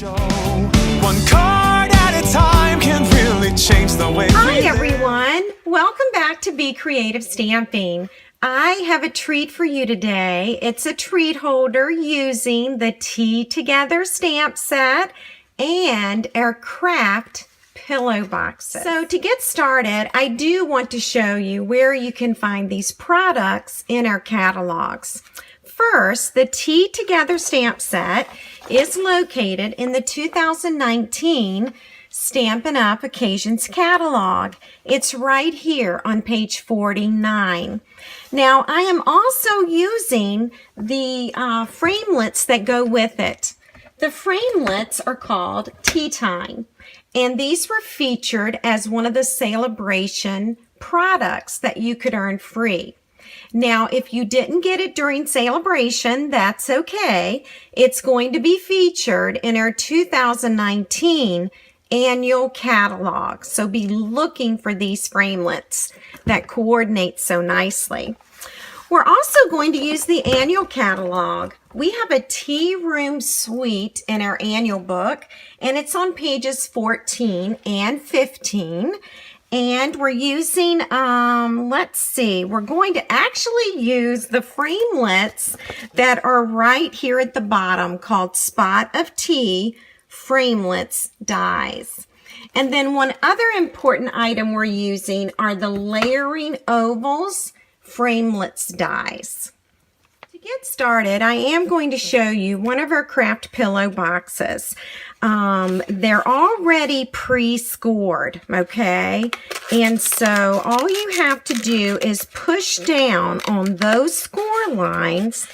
show. One card at a time can really change the way. Hi everyone, welcome back to Be Creative Stamping. I have a treat for you today. It's a treat holder using the Tea Together stamp set and our Kraft Pillow Boxes. So to get started, I do want to show you where you can find these products in our catalogs. First, the Tea Together stamp set is located in the 2019 Stampin' Up! Occasions catalog. It's right here on page 49. Now, I am also using the framelits that go with it. The framelits are called Tea Time, and these were featured as one of the celebration products that you could earn free. Now, if you didn't get it during celebration, that's okay. It's going to be featured in our 2019 annual catalog. So be looking for these framelits that coordinate so nicely. We're also going to use the annual catalog. We have a tea room suite in our annual book, and it's on pages 14 and 15. And we're using, let's see, we're going to actually use the framelits that are right here at the bottom called Spot of Tea Framelits Dies. And then one other important item we're using are the Layering Ovals Framelits Dies. To get started, I am going to show you one of our Kraft Pillow Boxes. They're already pre-scored, okay? And so all you have to do is push down on those score lines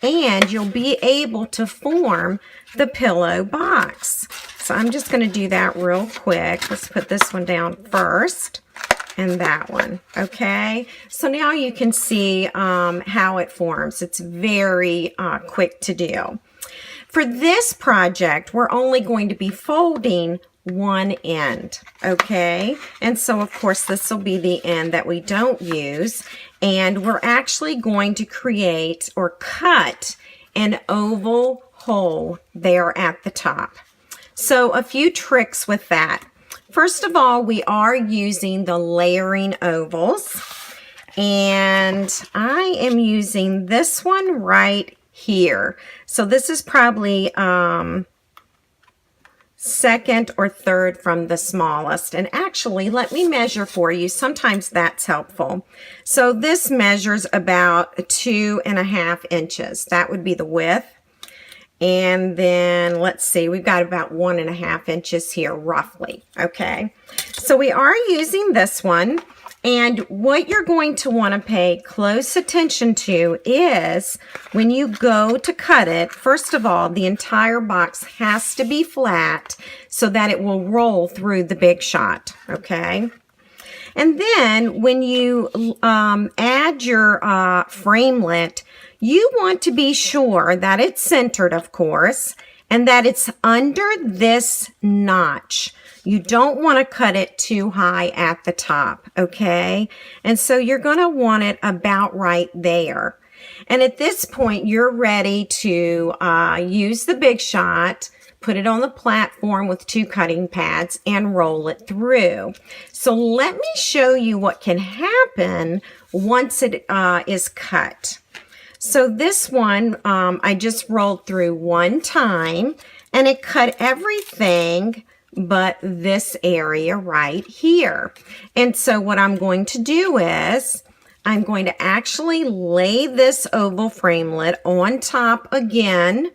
and you'll be able to form the pillow box. So I'm just going to do that real quick. Let's put this one down first and that one, okay? So now you can see how it forms. It's very quick to do. For this project, we're only going to be folding one end, okay? And so, of course, this will be the end that we don't use. And we're actually going to create or cut an oval hole there at the top. So a few tricks with that. First of all, we are using the layering ovals. And I am using this one right here. So this is probably second or third from the smallest. And actually, let me measure for you. Sometimes that's helpful. So this measures about 2.5 inches. That would be the width. And then let's see, we've got about 1.5 inches here roughly. Okay. So we are using this one. And what you're going to want to pay close attention to is when you go to cut it, first of all, the entire box has to be flat so that it will roll through the Big Shot, okay? And then when you add your framelit, you want to be sure that it's centered, of course, and that it's under this notch. You don't want to cut it too high at the top, okay? And so you're going to want it about right there. And at this point, you're ready to use the Big Shot, put it on the platform with 2 cutting pads, and roll it through. So let me show you what can happen once it is cut. So this one, I just rolled through one time, and it cut everything but this area right here. And so what I'm going to do is I'm going to actually lay this oval framelit on top again,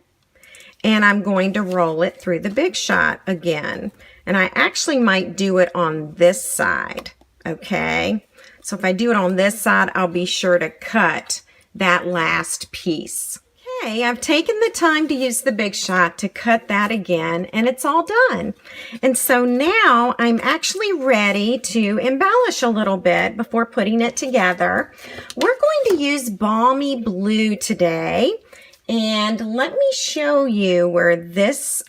and I'm going to roll it through the Big Shot again. And I actually might do it on this side, okay? So if I do it on this side, I'll be sure to cut that last piece. Okay, I've taken the time to use the Big Shot to cut that again, and it's all done. And so now I'm actually ready to embellish a little bit before putting it together. We're going to use Balmy Blue today, And let me show you where this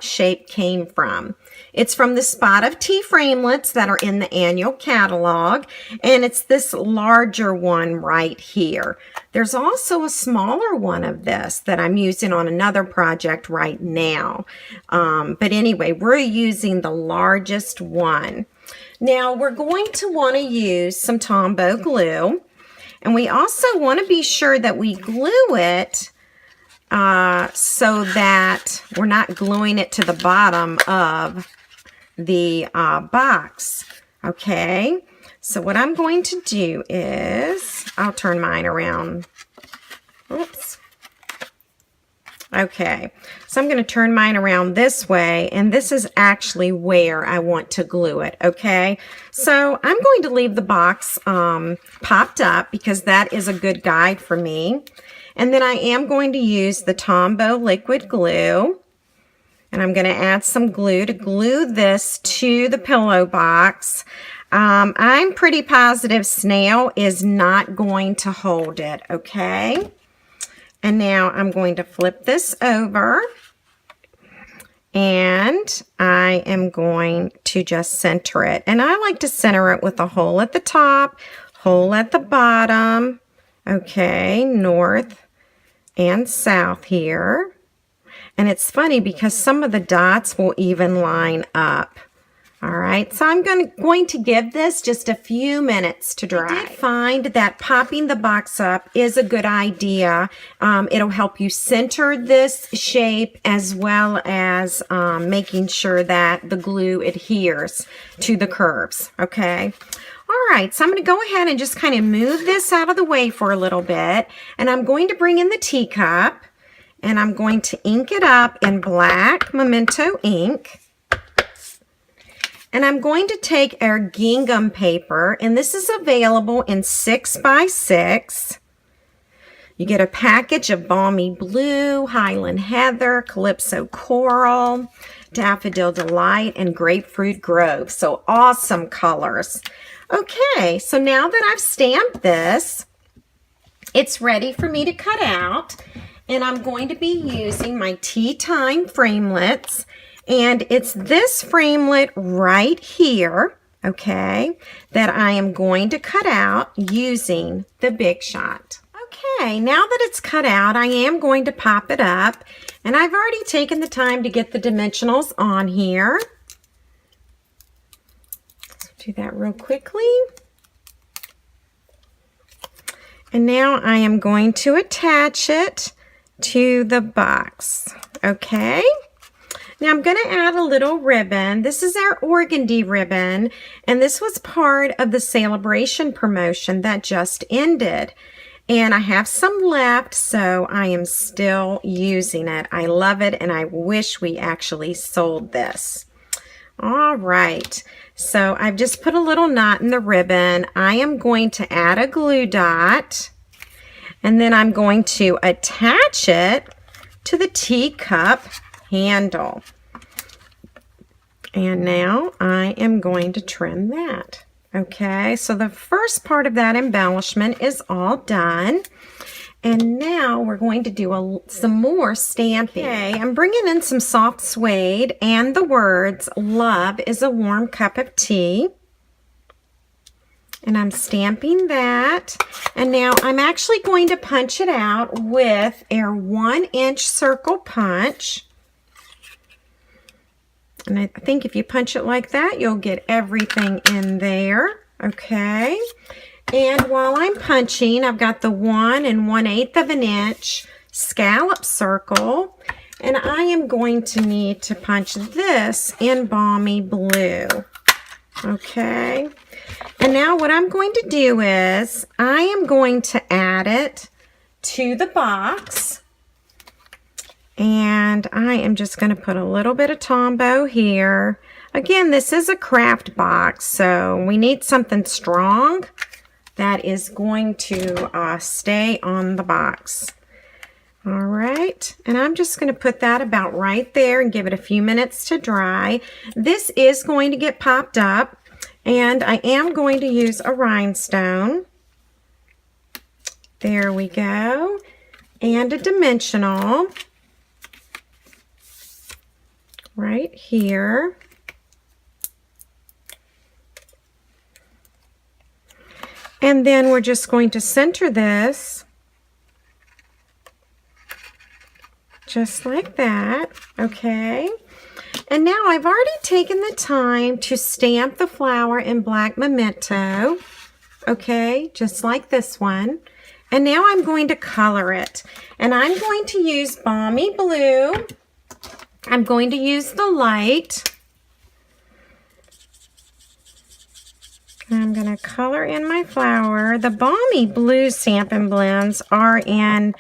shape came from. It's from the spot of tea framelits that are in the annual catalog, and it's this larger one right here. There's also a smaller one of this that I'm using on another project right now. But anyway, we're using the largest one. Now, we're going to want to use some Tombow glue, and we also want to be sure that we glue it so that we're not gluing it to the bottom of the box. Okay, so what I'm going to do is, I'll turn mine around. Oops. Okay, so I'm going to turn mine around this way, and this is actually where I want to glue it, okay? So I'm going to leave the box popped up because that is a good guide for me. And then I am going to use the Tombow liquid glue, and I'm going to add some glue to glue this to the pillow box. I'm pretty positive Snail is not going to hold it, okay? And now I'm going to flip this over, and I am going to just center it. And I like to center it with a hole at the top, hole at the bottom, okay, north and south here. And it's funny because some of the dots will even line up. All right, so I'm going to give this just a few minutes to dry. I did find that popping the box up is a good idea. It'll help you center this shape as well as making sure that the glue adheres to the curves, okay? All right, so I'm going to go ahead and just kind of move this out of the way for a little bit, and I'm going to bring in the teacup, and I'm going to ink it up in black Memento ink. And I'm going to take our gingham paper, and this is available in 6x6. You get a package of Balmy Blue, Highland Heather, Calypso Coral, Daffodil Delight, and Grapefruit Grove. So awesome colors. Okay, so now that I've stamped this, it's ready for me to cut out. And I'm going to be using my Time Framelits. And it's this framelit right here, okay, that I am going to cut out using the Big Shot. Okay, now that it's cut out, I am going to pop it up. And I've already taken the time to get the dimensionals on here. Let's do that real quickly. And now I am going to attach it to the box, okay? Now I'm going to add a little ribbon. This is our organdy ribbon, and this was part of the celebration promotion that just ended. And I have some left, so I am still using it. I love it, and I wish we actually sold this. All right, so I've just put a little knot in the ribbon. I am going to add a glue dot, and then I'm going to attach it to the teacup handle. And now I am going to trim that. Okay, so the first part of that embellishment is all done. And now we're going to do some more stamping. Okay, I'm bringing in some soft suede and the words, "Love is a warm cup of tea." And I'm stamping that. And now I'm actually going to punch it out with our 1-inch circle punch. And I think if you punch it like that, you'll get everything in there. Okay. And while I'm punching, I've got the 1 1/8 of an inch scallop circle. And I am going to need to punch this in Balmy Blue. Okay. And now what I'm going to do is I am going to add it to the box. And I am just going to put a little bit of Tombow here. Again, this is a craft box, so we need something strong that is going to stay on the box. All right, and I'm just going to put that about right there and give it a few minutes to dry. This is going to get popped up, and I am going to use a rhinestone. There we go. and a dimensional right here. And then we're just going to center this just like that, okay? And now I've already taken the time to stamp the flower in black memento, okay, just like this one. And now I'm going to color it. And I'm going to use Balmy Blue. I'm going to use the light. I'm going to color in my flower. The Balmy Blue Stampin' Blends are in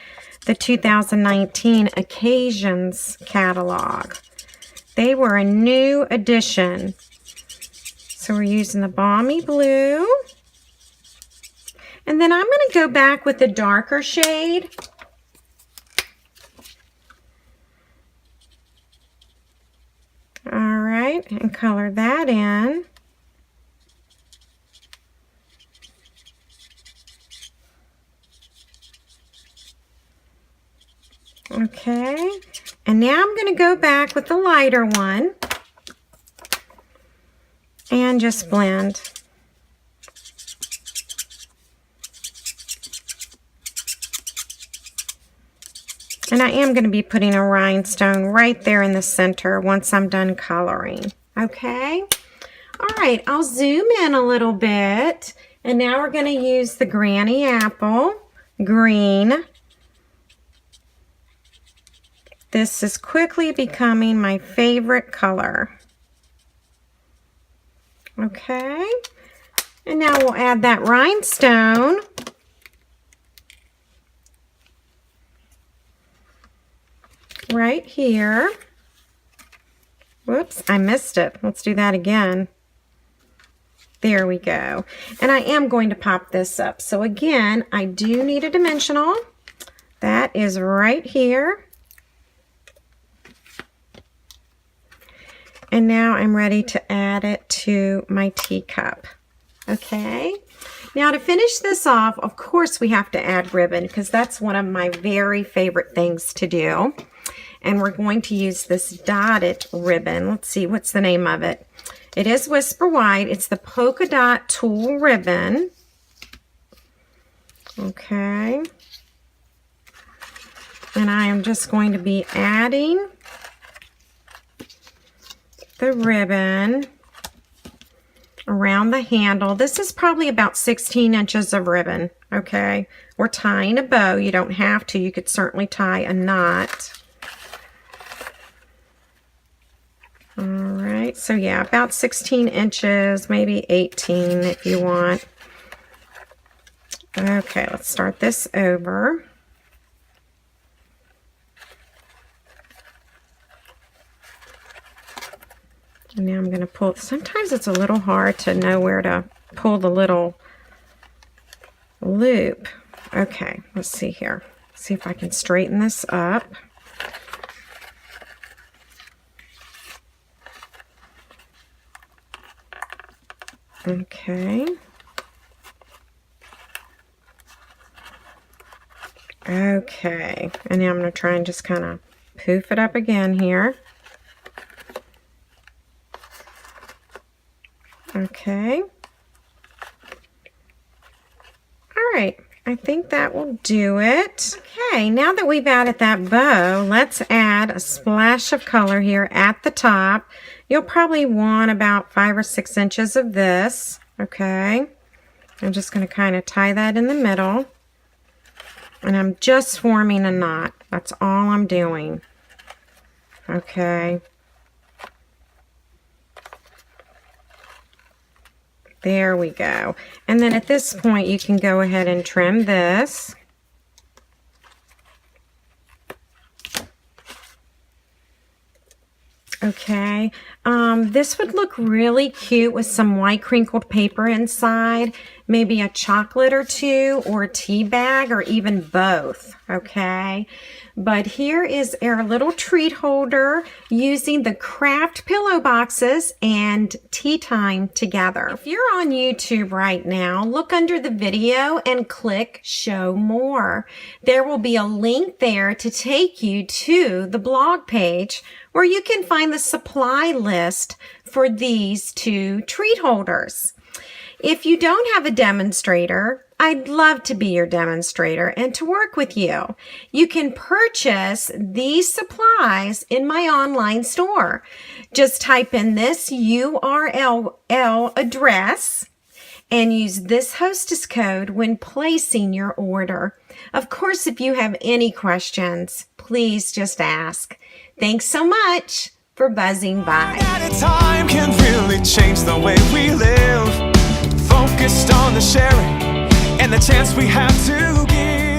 the 2019 Occasions catalog. They were a new addition. So we're using the Balmy Blue. And then I'm going to go back with the darker shade. All right, and color that in. Okay, and now I'm going to go back with the lighter one and just blend. And I am going to be putting a rhinestone right there in the center once I'm done coloring. Okay, all right, I'll zoom in a little bit, and now we're going to use the Granny Apple green. This is quickly becoming my favorite color. Okay, and now we'll add that rhinestone. Right here. Whoops, I missed it. Let's do that again. There we go. And I am going to pop this up. So again, I do need a dimensional. That is right here. And now I'm ready to add it to my teacup. Okay. Now to finish this off, of course we have to add ribbon because that's one of my very favorite things to do. And we're going to use this dotted ribbon. Let's see, what's the name of it? It is Whisper White. It's the Polka Dot Tulle Ribbon. Okay. And I am just going to be adding the ribbon around the handle. This is probably about 16 inches of ribbon, okay? We're tying a bow. You don't have to. You could certainly tie a knot. All right, so yeah, about 16 inches, maybe 18 if you want. Okay, let's start this over. And now I'm going to pull. Sometimes it's a little hard to know where to pull the little loop. Okay, let's see here. See if I can straighten this up. Okay. Okay, and now I'm going to try and just kind of poof it up again here. Okay. All right, I think that will do it. Okay, now that we've added that bow, let's add a splash of color here at the top. You'll probably want about 5 or 6 inches of this. Okay, I'm just going to kind of tie that in the middle. And I'm just forming a knot. That's all I'm doing. Okay. There we go. And then at this point, you can go ahead and trim this. Okay, this would look really cute with some white crinkled paper inside, maybe a chocolate or two, or a tea bag, or even both, okay? But here is our little treat holder using the Kraft Pillow Boxes and Tea Time Together. If you're on YouTube right now, look under the video and click Show More. There will be a link there to take you to the blog page where you can find the supply list for these two treat holders. If you don't have a demonstrator, I'd love to be your demonstrator and to work with you. You can purchase these supplies in my online store. Just type in this URL address and use this hostess code when placing your order. Of course, if you have any questions, please just ask. Thanks so much for buzzing by. At a time can really change the way we live. Focused on the sharing and the chance we have to give.